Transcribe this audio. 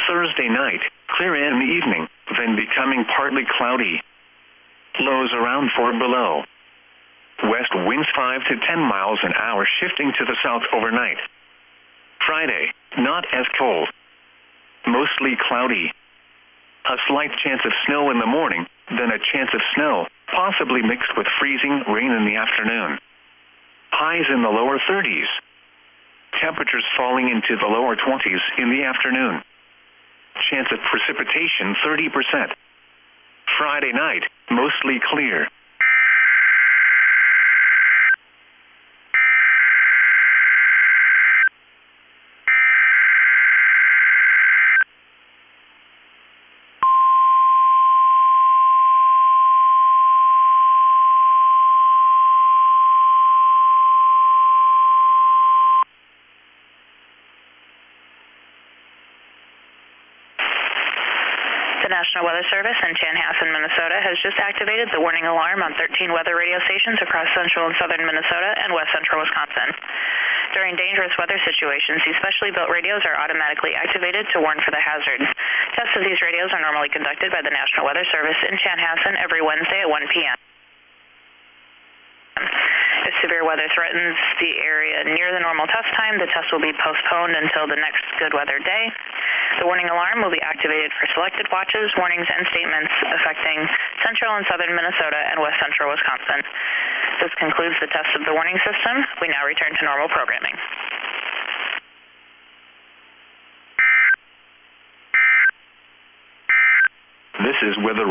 Thursday night, clear in the evening, then becoming partly cloudy. Lows around 4 below. West winds 5 to 10 miles an hour, shifting to the south overnight. Friday, not as cold. Mostly cloudy. A slight chance of snow in the morning, then a chance of snow, possibly mixed with freezing rain in the afternoon. Highs in the lower 30s. Temperatures falling into the lower 20s in the afternoon. Chance of precipitation 30%. Friday night, mostly clear. The National Weather Service in Chanhassen, Minnesota has just activated the warning alarm on 13 weather radio stations across central and southern Minnesota and west central Wisconsin. During dangerous weather situations, these specially built radios are automatically activated to warn for the hazards. Tests of these radios are normally conducted by the National Weather Service in Chanhassen every Wednesday at 1 p.m. If severe weather threatens the area near the normal test time, the test will be postponed until the next good weather day. The warning alarm will be activated for selected watches, warnings, and statements affecting central and southern Minnesota and west central Wisconsin. This concludes the test of the warning system. We now return to normal programming. This is weather